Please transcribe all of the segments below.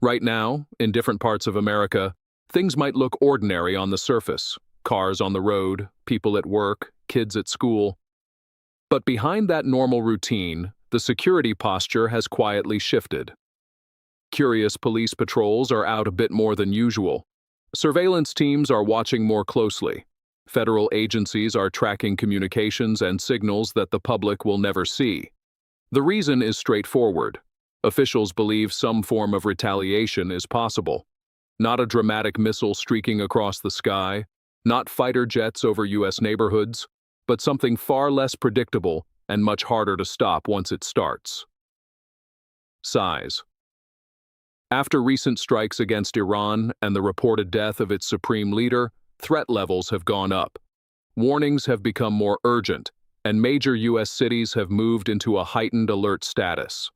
Right now, in different parts of America, things might look ordinary on the surface. Cars on the road, people at work, kids at school. But behind that normal routine, the security posture has quietly shifted. Curious police patrols are out a bit more than usual. Surveillance teams are watching more closely. Federal agencies are tracking communications and signals that the public will never see. The reason is straightforward. Officials believe some form of retaliation is possible. Not a dramatic missile streaking across the sky, not fighter jets over U.S. neighborhoods, but something far less predictable and much harder to stop once it starts. Size. After recent strikes against Iran and the reported death of its supreme leader, threat levels have gone up. Warnings have become more urgent, and major U.S. cities have moved into a heightened alert status.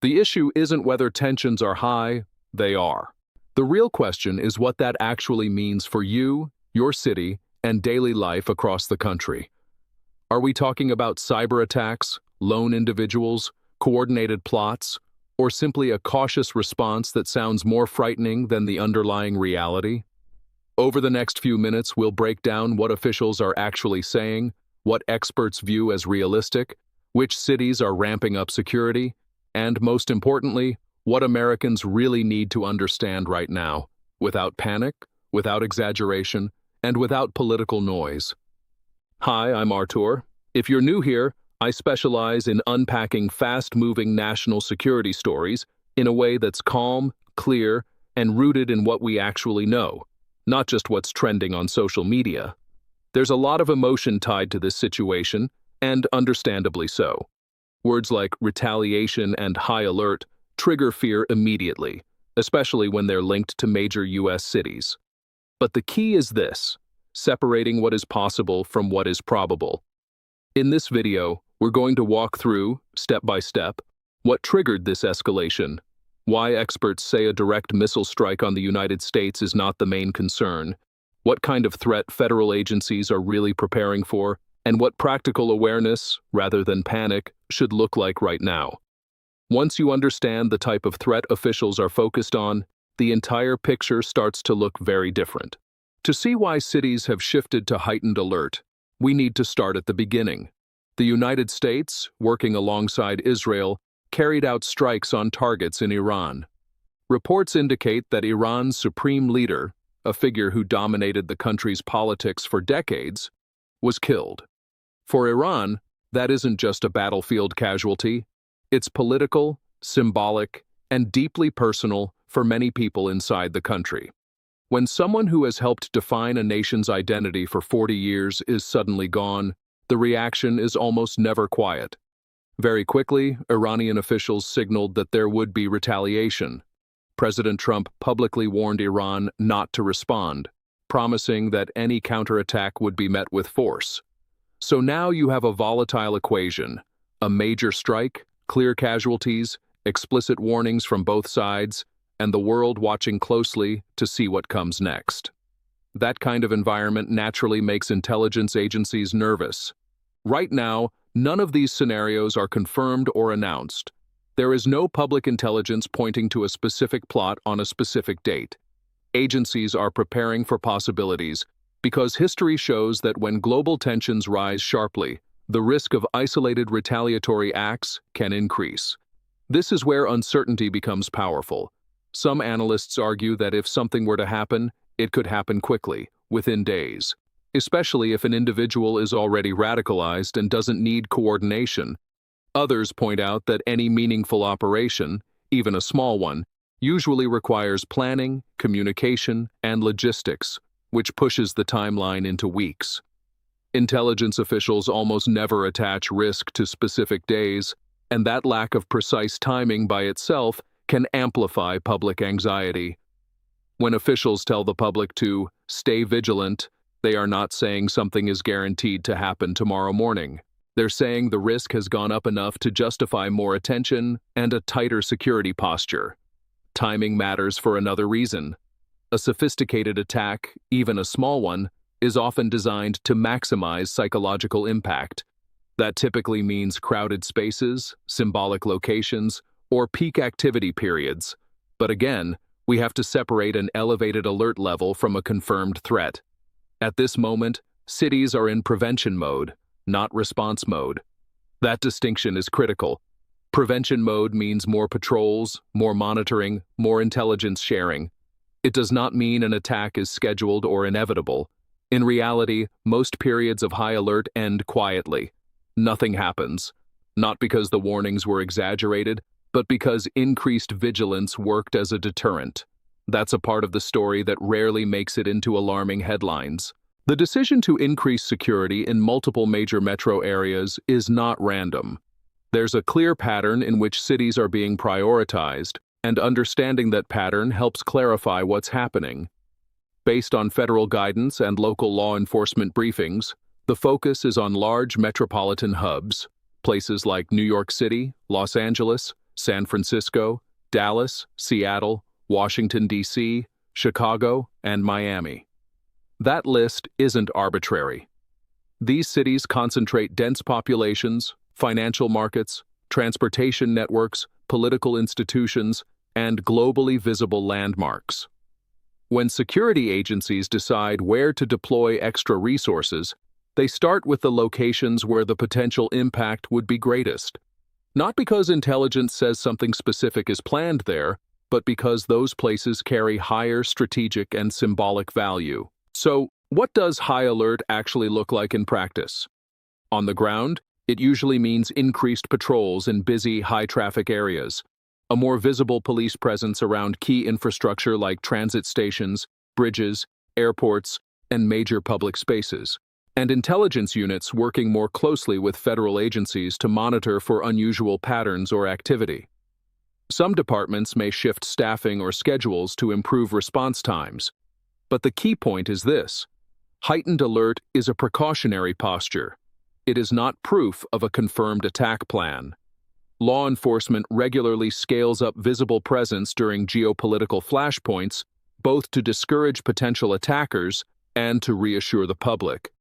The issue isn't whether tensions are high, they are. The real question is what that actually means for you, your city, and daily life across the country. Are we talking about cyber attacks, lone individuals, coordinated plots, or simply a cautious response that sounds more frightening than the underlying reality? Over the next few minutes, we'll break down what officials are actually saying, what experts view as realistic, which cities are ramping up security, and most importantly, what Americans really need to understand right now, without panic, without exaggeration, and without political noise. Hi, I'm Artur. If you're new here, I specialize in unpacking fast-moving national security stories in a way that's calm, clear, and rooted in what we actually know, not just what's trending on social media. There's a lot of emotion tied to this situation, and understandably so. Words like retaliation and high alert trigger fear immediately, especially when they're linked to major U.S. cities. But the key is this: separating what is possible from what is probable. In this video, we're going to walk through, step by step, what triggered this escalation, why experts say a direct missile strike on the United States is not the main concern, what kind of threat federal agencies are really preparing for, and what practical awareness, rather than panic, should look like right now. Once you understand the type of threat officials are focused on, the entire picture starts to look very different. To see why cities have shifted to heightened alert, we need to start at the beginning. The United States, working alongside Israel, carried out strikes on targets in Iran. Reports indicate that Iran's supreme leader, a figure who dominated the country's politics for decades, was killed. For Iran, that isn't just a battlefield casualty. It's political, symbolic, and deeply personal for many people inside the country. When someone who has helped define a nation's identity for 40 years is suddenly gone, the reaction is almost never quiet. Very quickly, Iranian officials signaled that there would be retaliation. President Trump publicly warned Iran not to respond, promising that any counterattack would be met with force. So now you have a volatile equation: a major strike, clear casualties, explicit warnings from both sides, and the world watching closely to see what comes next. That kind of environment naturally makes intelligence agencies nervous. Right now, none of these scenarios are confirmed or announced. There is no public intelligence pointing to a specific plot on a specific date. Agencies are preparing for possibilities because history shows that when global tensions rise sharply, the risk of isolated retaliatory acts can increase. This is where uncertainty becomes powerful. Some analysts argue that if something were to happen, it could happen quickly, within days, especially if an individual is already radicalized and doesn't need coordination. Others point out that any meaningful operation, even a small one, usually requires planning, communication, and logistics, which pushes the timeline into weeks. Intelligence officials almost never attach risk to specific days, and that lack of precise timing by itself can amplify public anxiety. When officials tell the public to stay vigilant, they are not saying something is guaranteed to happen tomorrow morning. They're saying the risk has gone up enough to justify more attention and a tighter security posture. Timing matters for another reason. A sophisticated attack, even a small one, is often designed to maximize psychological impact. That typically means crowded spaces, symbolic locations, or peak activity periods. But again, We have to separate an elevated alert level from a confirmed threat. At this moment, cities are in prevention mode, not response mode. That distinction is critical. Prevention mode means more patrols, more monitoring, more intelligence sharing. It does not mean an attack is scheduled or inevitable. In reality, most periods of high alert end quietly. Nothing happens. Not because the warnings were exaggerated, but because increased vigilance worked as a deterrent. That's a part of the story that rarely makes it into alarming headlines. The decision to increase security in multiple major metro areas is not random. There's a clear pattern in which cities are being prioritized, and understanding that pattern helps clarify what's happening. Based on federal guidance and local law enforcement briefings, the focus is on large metropolitan hubs, places like New York City, Los Angeles, San Francisco, Dallas, Seattle, Washington, D.C., Chicago, and Miami. That list isn't arbitrary. These cities concentrate dense populations, financial markets, transportation networks, political institutions, and globally visible landmarks. When security agencies decide where to deploy extra resources, they start with the locations where the potential impact would be greatest. Not because intelligence says something specific is planned there, but because those places carry higher strategic and symbolic value. So, what does high alert actually look like in practice? On the ground, it usually means increased patrols in busy, high-traffic areas, a more visible police presence around key infrastructure like transit stations, bridges, airports, and major public spaces, and intelligence units working more closely with federal agencies to monitor for unusual patterns or activity. Some departments may shift staffing or schedules to improve response times, but the key point is this: heightened alert is a precautionary posture. It is not proof of a confirmed attack plan. Law enforcement regularly scales up visible presence during geopolitical flashpoints, both to discourage potential attackers and to reassure the public.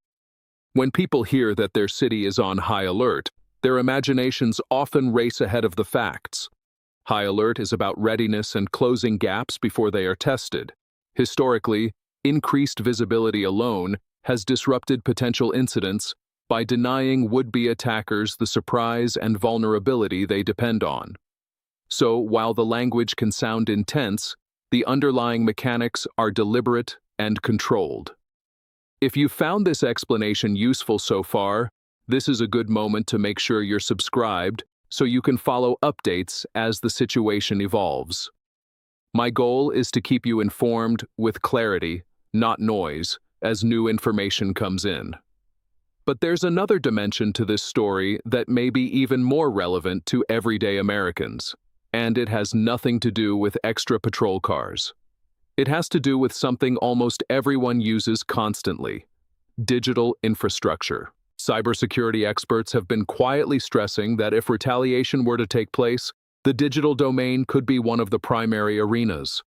When people hear that their city is on high alert, their imaginations often race ahead of the facts. High alert is about readiness and closing gaps before they are tested. Historically, increased visibility alone has disrupted potential incidents by denying would-be attackers the surprise and vulnerability they depend on. So, while the language can sound intense, the underlying mechanics are deliberate and controlled. If you found this explanation useful so far, this is a good moment to make sure you're subscribed so you can follow updates as the situation evolves. My goal is to keep you informed with clarity, not noise, as new information comes in. But there's another dimension to this story that may be even more relevant to everyday Americans, and it has nothing to do with extra patrol cars. It has to do with something almost everyone uses constantly: digital infrastructure. Cybersecurity experts have been quietly stressing that if retaliation were to take place, the digital domain could be one of the primary arenas.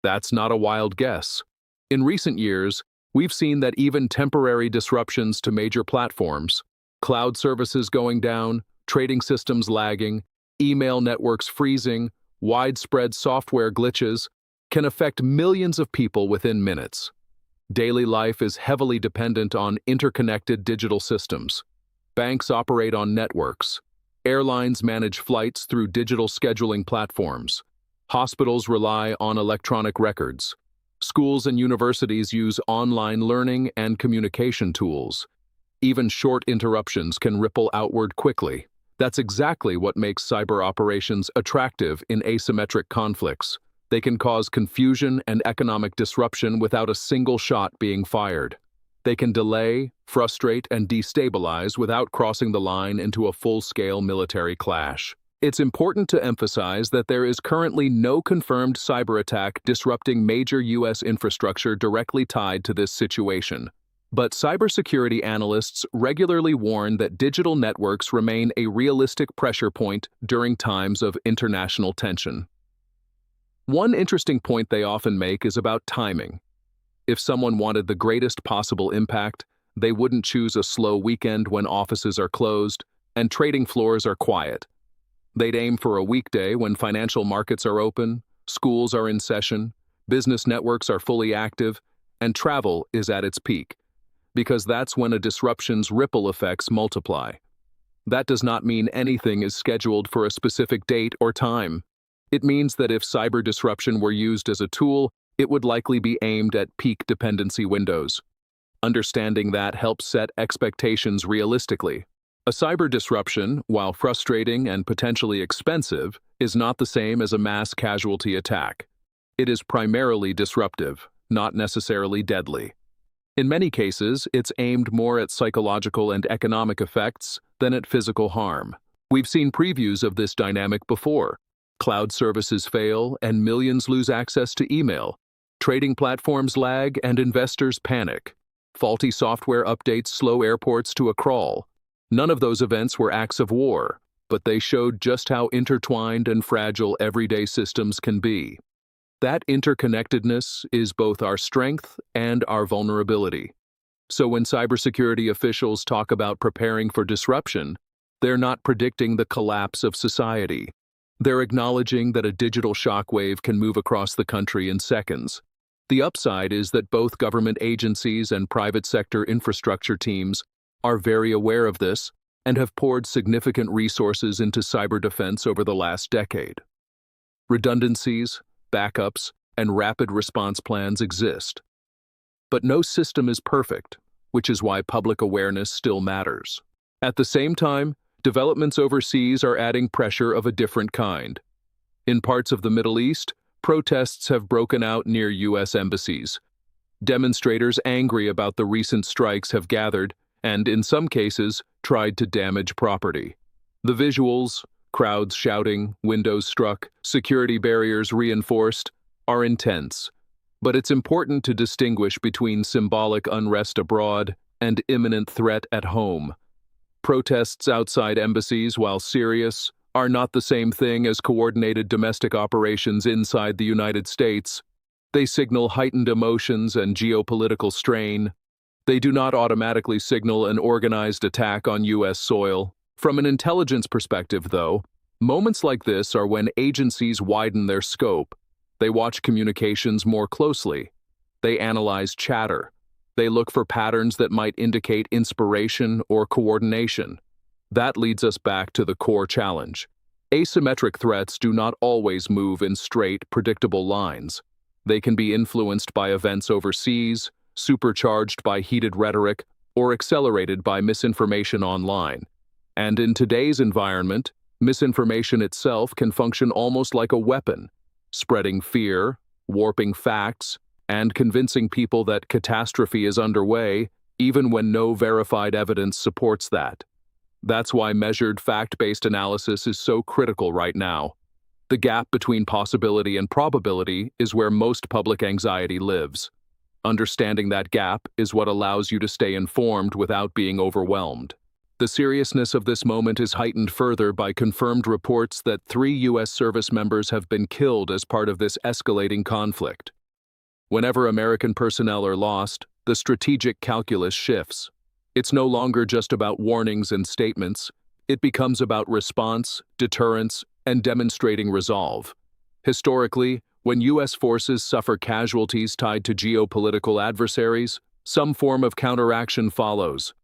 That's not a wild guess. In recent years, we've seen that even temporary disruptions to major platforms, cloud services going down, trading systems lagging, email networks freezing, widespread software glitches, can affect millions of people within minutes. Daily life is heavily dependent on interconnected digital systems. Banks operate on networks. Airlines manage flights through digital scheduling platforms. Hospitals rely on electronic records. Schools and universities use online learning and communication tools. Even short interruptions can ripple outward quickly. That's exactly what makes cyber operations attractive in asymmetric conflicts. They can cause confusion and economic disruption without a single shot being fired. They can delay, frustrate, and destabilize without crossing the line into a full-scale military clash. It's important to emphasize that there is currently no confirmed cyber attack disrupting major U.S. infrastructure directly tied to this situation. But cybersecurity analysts regularly warn that digital networks remain a realistic pressure point during times of international tension. One interesting point they often make is about timing. If someone wanted the greatest possible impact, they wouldn't choose a slow weekend when offices are closed and trading floors are quiet. They'd aim for a weekday when financial markets are open, schools are in session, business networks are fully active, and travel is at its peak, because that's when a disruption's ripple effects multiply. That does not mean anything is scheduled for a specific date or time. It means that if cyber disruption were used as a tool, it would likely be aimed at peak dependency windows. Understanding that helps set expectations realistically. A cyber disruption, while frustrating and potentially expensive, is not the same as a mass casualty attack. It is primarily disruptive, not necessarily deadly. In many cases, it's aimed more at psychological and economic effects than at physical harm. We've seen previews of this dynamic before. Cloud services fail and millions lose access to email. Trading platforms lag and investors panic. Faulty software updates slow airports to a crawl. None of those events were acts of war, but they showed just how intertwined and fragile everyday systems can be. That interconnectedness is both our strength and our vulnerability. So when cybersecurity officials talk about preparing for disruption, they're not predicting the collapse of society. They're acknowledging that a digital shockwave can move across the country in seconds. The upside is that both government agencies and private sector infrastructure teams are very aware of this and have poured significant resources into cyber defense over the last decade. Redundancies, backups, and rapid response plans exist. But no system is perfect, which is why public awareness still matters. At the same time, developments overseas are adding pressure of a different kind. In parts of the Middle East, protests have broken out near U.S. embassies. Demonstrators angry about the recent strikes have gathered and, in some cases, tried to damage property. The visuals, crowds shouting, windows struck, security barriers reinforced, are intense. But it's important to distinguish between symbolic unrest abroad and imminent threat at home. Protests outside embassies, while serious, are not the same thing as coordinated domestic operations inside the United States. They signal heightened emotions and geopolitical strain. They do not automatically signal an organized attack on U.S. soil. From an intelligence perspective, though, moments like this are when agencies widen their scope. They watch communications more closely. They analyze chatter. They look for patterns that might indicate inspiration or coordination. That leads us back to the core challenge. Asymmetric threats do not always move in straight, predictable lines. They can be influenced by events overseas, supercharged by heated rhetoric, or accelerated by misinformation online. And in today's environment, misinformation itself can function almost like a weapon, spreading fear, warping facts, and convincing people that catastrophe is underway, even when no verified evidence supports that. That's why measured, fact-based analysis is so critical right now. The gap between possibility and probability is where most public anxiety lives. Understanding that gap is what allows you to stay informed without being overwhelmed. The seriousness of this moment is heightened further by confirmed reports that 3 U.S. service members have been killed as part of this escalating conflict. Whenever American personnel are lost, the strategic calculus shifts. It's no longer just about warnings and statements. It becomes about response, deterrence, and demonstrating resolve. Historically, when U.S. forces suffer casualties tied to geopolitical adversaries, some form of counteraction follows.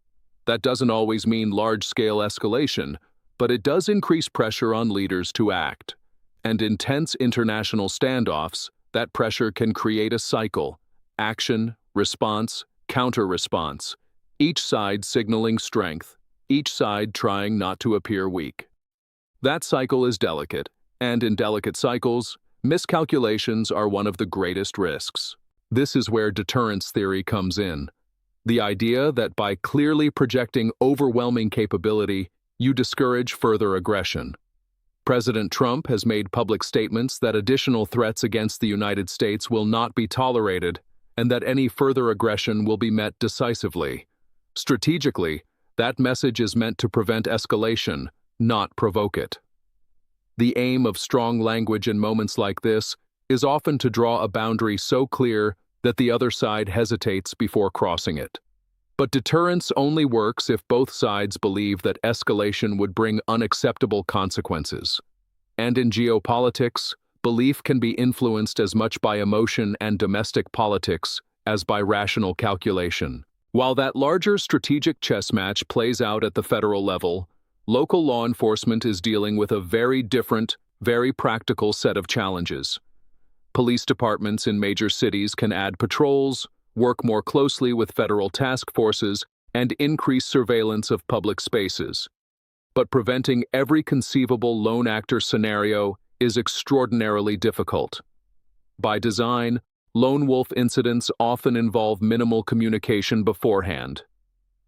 That doesn't always mean large-scale escalation, but it does increase pressure on leaders to act. And in tense international standoffs, that pressure can create a cycle: action, response, counter-response, each side signaling strength, each side trying not to appear weak. That cycle is delicate, and in delicate cycles, miscalculations are one of the greatest risks. This is where deterrence theory comes in. The idea that by clearly projecting overwhelming capability, you discourage further aggression. President Trump has made public statements that additional threats against the United States will not be tolerated and that any further aggression will be met decisively. Strategically, that message is meant to prevent escalation, not provoke it. The aim of strong language in moments like this is often to draw a boundary so clear that the other side hesitates before crossing it. But deterrence only works if both sides believe that escalation would bring unacceptable consequences. And in geopolitics, belief can be influenced as much by emotion and domestic politics as by rational calculation. While that larger strategic chess match plays out at the federal level, local law enforcement is dealing with a very different, very practical set of challenges. Police departments in major cities can add patrols, work more closely with federal task forces, and increase surveillance of public spaces. But preventing every conceivable lone actor scenario is extraordinarily difficult. By design, lone wolf incidents often involve minimal communication beforehand.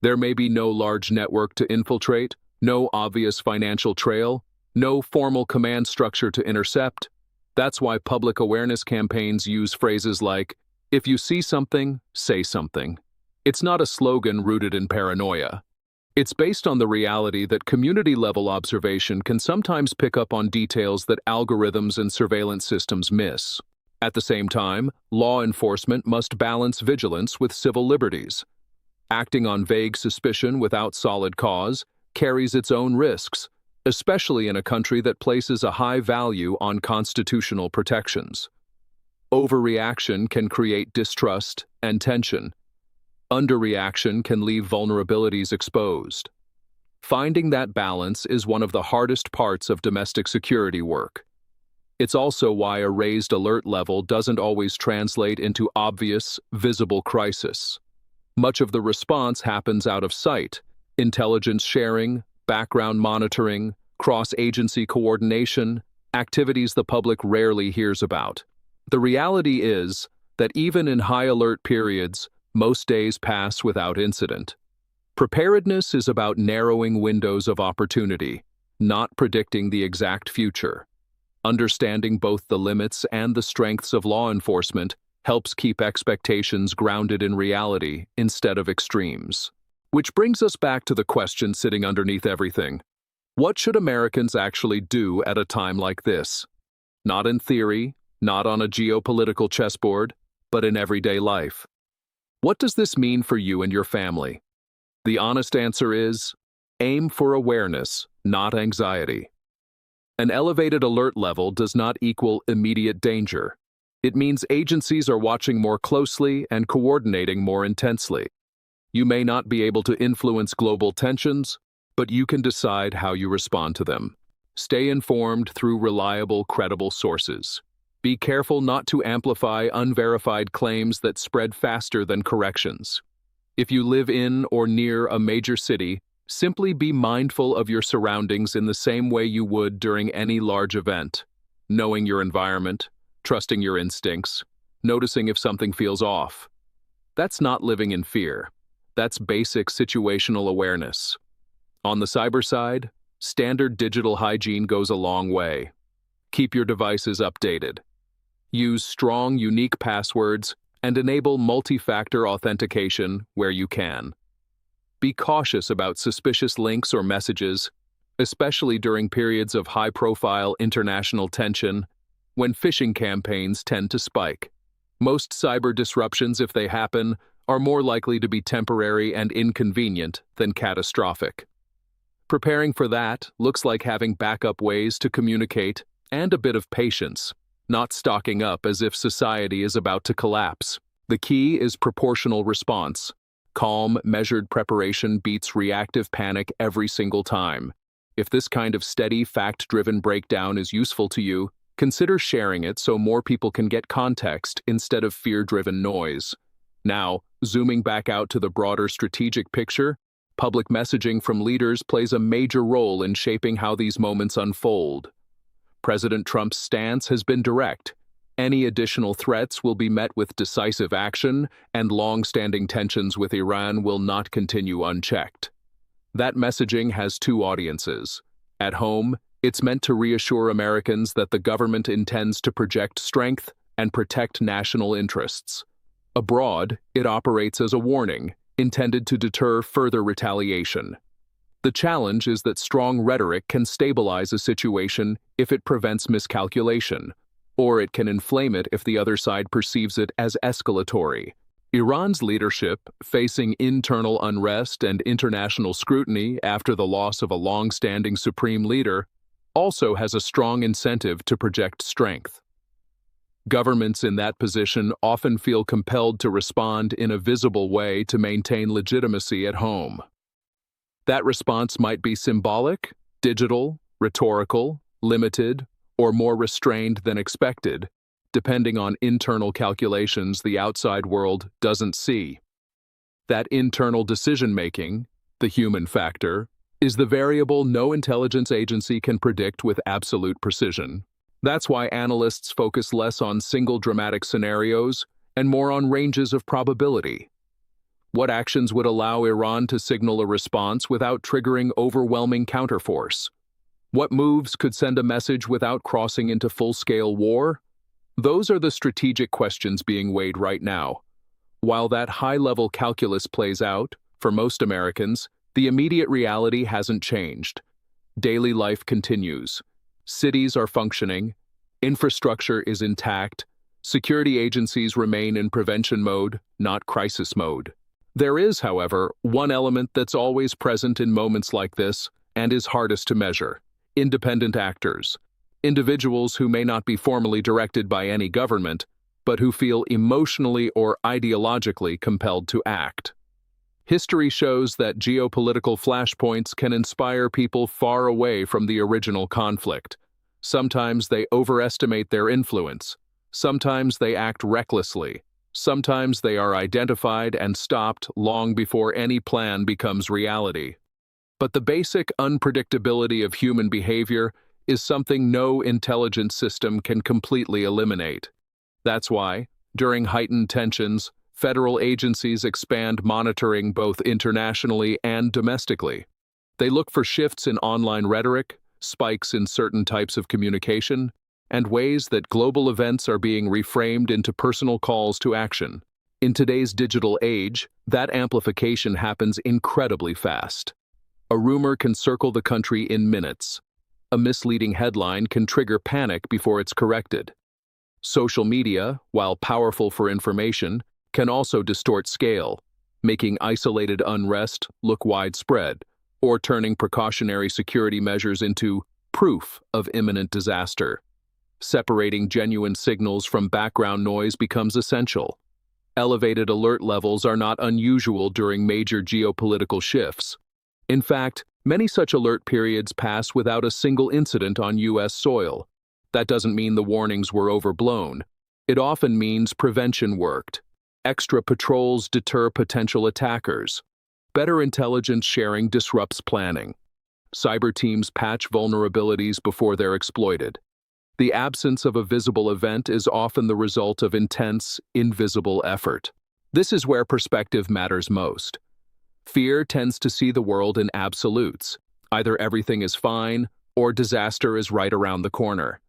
There may be no large network to infiltrate, no obvious financial trail, no formal command structure to intercept. That's why public awareness campaigns use phrases like, "If you see something, say something." It's not a slogan rooted in paranoia. It's based on the reality that community-level observation can sometimes pick up on details that algorithms and surveillance systems miss. At the same time, law enforcement must balance vigilance with civil liberties. Acting on vague suspicion without solid cause carries its own risks, especially in a country that places a high value on constitutional protections. Overreaction can create distrust and tension. Underreaction can leave vulnerabilities exposed. Finding that balance is one of the hardest parts of domestic security work. It's also why a raised alert level doesn't always translate into obvious, visible crisis. Much of the response happens out of sight: intelligence sharing, background monitoring, cross-agency coordination, activities the public rarely hears about. The reality is that even in high alert periods, most days pass without incident. Preparedness is about narrowing windows of opportunity, not predicting the exact future. Understanding both the limits and the strengths of law enforcement helps keep expectations grounded in reality instead of extremes. Which brings us back to the question sitting underneath everything. What should Americans actually do at a time like this? Not in theory, not on a geopolitical chessboard, but in everyday life. What does this mean for you and your family? The honest answer is, aim for awareness, not anxiety. An elevated alert level does not equal immediate danger. It means agencies are watching more closely and coordinating more intensely. You may not be able to influence global tensions, but you can decide how you respond to them. Stay informed through reliable, credible sources. Be careful not to amplify unverified claims that spread faster than corrections. If you live in or near a major city, simply be mindful of your surroundings in the same way you would during any large event. Knowing your environment, trusting your instincts, noticing if something feels off. That's not living in fear. That's basic situational awareness. On the cyber side, standard digital hygiene goes a long way. Keep your devices updated. Use strong, unique passwords and enable multi-factor authentication where you can. Be cautious about suspicious links or messages, especially during periods of high-profile international tension, when phishing campaigns tend to spike. Most cyber disruptions, if they happen, are more likely to be temporary and inconvenient than catastrophic. Preparing for that looks like having backup ways to communicate and a bit of patience, not stocking up as if society is about to collapse. The key is proportional response. Calm, measured preparation beats reactive panic every single time. If this kind of steady, fact-driven breakdown is useful to you, consider sharing it so more people can get context instead of fear-driven noise. Now, zooming back out to the broader strategic picture, public messaging from leaders plays a major role in shaping how these moments unfold. President Trump's stance has been direct. Any additional threats will be met with decisive action, and long-standing tensions with Iran will not continue unchecked. That messaging has two audiences. At home, it's meant to reassure Americans that the government intends to project strength and protect national interests. Abroad, it operates as a warning, intended to deter further retaliation. The challenge is that strong rhetoric can stabilize a situation if it prevents miscalculation, or it can inflame it if the other side perceives it as escalatory. Iran's leadership, facing internal unrest and international scrutiny after the loss of a long-standing supreme leader, also has a strong incentive to project strength. Governments in that position often feel compelled to respond in a visible way to maintain legitimacy at home. That response might be symbolic, digital, rhetorical, limited, or more restrained than expected, depending on internal calculations the outside world doesn't see. That internal decision-making, the human factor, is the variable no intelligence agency can predict with absolute precision. That's why analysts focus less on single dramatic scenarios and more on ranges of probability. What actions would allow Iran to signal a response without triggering overwhelming counterforce? What moves could send a message without crossing into full-scale war? Those are the strategic questions being weighed right now. While that high-level calculus plays out, for most Americans, the immediate reality hasn't changed. Daily life continues. Cities are functioning. Infrastructure is intact. Security agencies remain in prevention mode, not crisis mode. There is, however, one element that's always present in moments like this and is hardest to measure: independent actors. Individuals who may not be formally directed by any government, but who feel emotionally or ideologically compelled to act. History shows that geopolitical flashpoints can inspire people far away from the original conflict. Sometimes they overestimate their influence. Sometimes they act recklessly. Sometimes they are identified and stopped long before any plan becomes reality. But the basic unpredictability of human behavior is something no intelligence system can completely eliminate. That's why, during heightened tensions, federal agencies expand monitoring both internationally and domestically. They look for shifts in online rhetoric, spikes in certain types of communication, and ways that global events are being reframed into personal calls to action. In today's digital age, that amplification happens incredibly fast. A rumor can circle the country in minutes. A misleading headline can trigger panic before it's corrected. Social media, while powerful for information, can also distort scale, making isolated unrest look widespread, or turning precautionary security measures into proof of imminent disaster. Separating genuine signals from background noise becomes essential. Elevated alert levels are not unusual during major geopolitical shifts. In fact, many such alert periods pass without a single incident on U.S. soil. That doesn't mean the warnings were overblown. It often means prevention worked. Extra patrols deter potential attackers. Better intelligence sharing disrupts planning. Cyber teams patch vulnerabilities before they're exploited. The absence of a visible event is often the result of intense, invisible effort. This is where perspective matters most. Fear tends to see the world in absolutes. Either everything is fine, or disaster is right around the corner.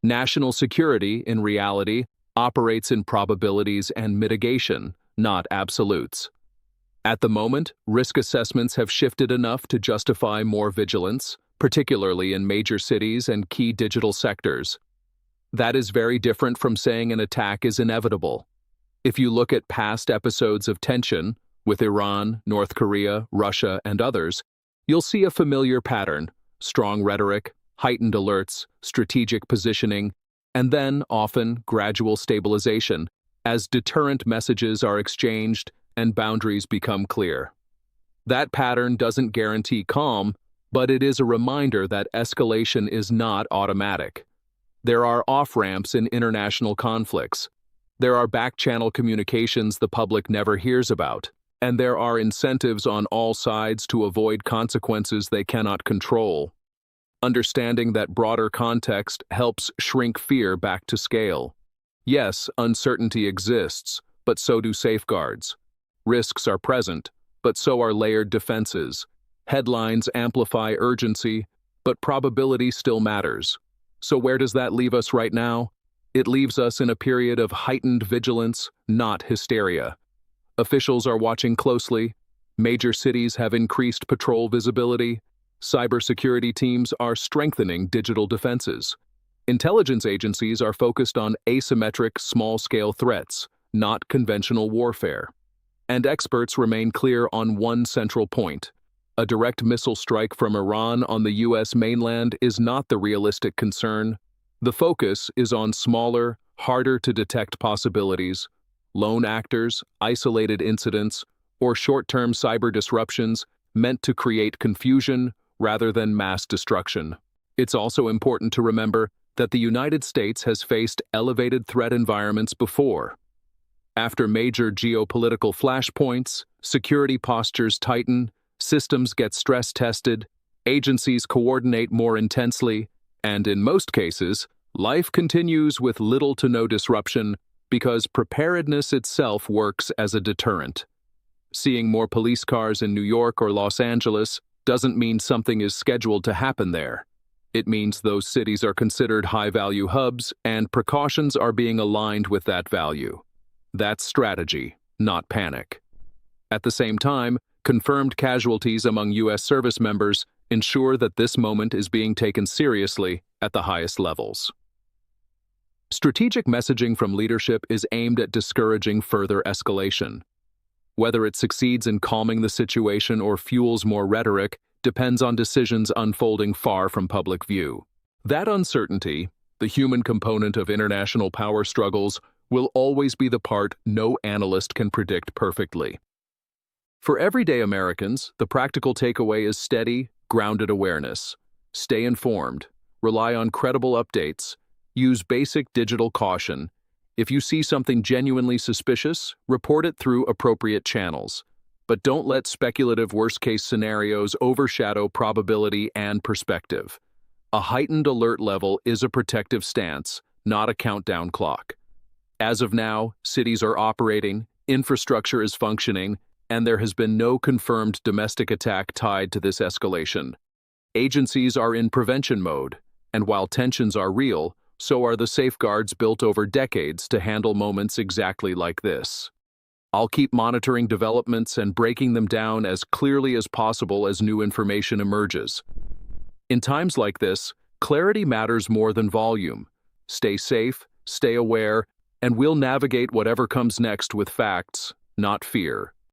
National security, in reality, operates in probabilities and mitigation, not absolutes. At the moment, risk assessments have shifted enough to justify more vigilance, particularly in major cities and key digital sectors. That is very different from saying an attack is inevitable. If you look at past episodes of tension, with Iran, North Korea, Russia, and others, you'll see a familiar pattern: strong rhetoric, heightened alerts, strategic positioning, and then, often, gradual stabilization, as deterrent messages are exchanged and boundaries become clear. That pattern doesn't guarantee calm, but it is a reminder that escalation is not automatic. There are off-ramps in international conflicts. There are back-channel communications the public never hears about. And there are incentives on all sides to avoid consequences they cannot control. Understanding that broader context helps shrink fear back to scale. Yes, uncertainty exists, but so do safeguards. Risks are present, but so are layered defenses. Headlines amplify urgency, but probability still matters. So where does that leave us right now? It leaves us in a period of heightened vigilance, not hysteria. Officials are watching closely. Major cities have increased patrol visibility. Cybersecurity teams are strengthening digital defenses. Intelligence agencies are focused on asymmetric, small-scale threats, not conventional warfare. And experts remain clear on one central point: a direct missile strike from Iran on the U.S. mainland is not the realistic concern. The focus is on smaller, harder to detect possibilities, lone actors, isolated incidents, or short-term cyber disruptions meant to create confusion rather than mass destruction. It's also important to remember that the United States has faced elevated threat environments before. After major geopolitical flashpoints, security postures tighten, systems get stress-tested, agencies coordinate more intensely, and in most cases, life continues with little to no disruption because preparedness itself works as a deterrent. Seeing more police cars in New York or Los Angeles doesn't mean something is scheduled to happen there. It means those cities are considered high-value hubs and precautions are being aligned with that value. That's strategy, not panic. At the same time, confirmed casualties among U.S. service members ensure that this moment is being taken seriously at the highest levels. Strategic messaging from leadership is aimed at discouraging further escalation. Whether it succeeds in calming the situation or fuels more rhetoric depends on decisions unfolding far from public view. That uncertainty, the human component of international power struggles, will always be the part no analyst can predict perfectly. For everyday Americans, the practical takeaway is steady, grounded awareness. Stay informed, rely on credible updates, use basic digital caution. If you see something genuinely suspicious, report it through appropriate channels. But don't let speculative worst-case scenarios overshadow probability and perspective. A heightened alert level is a protective stance, not a countdown clock. As of now, cities are operating, infrastructure is functioning, and there has been no confirmed domestic attack tied to this escalation. Agencies are in prevention mode, and while tensions are real, so are the safeguards built over decades to handle moments exactly like this. I'll keep monitoring developments and breaking them down as clearly as possible as new information emerges. In times like this, clarity matters more than volume. Stay safe, stay aware, and we'll navigate whatever comes next with facts, not fear.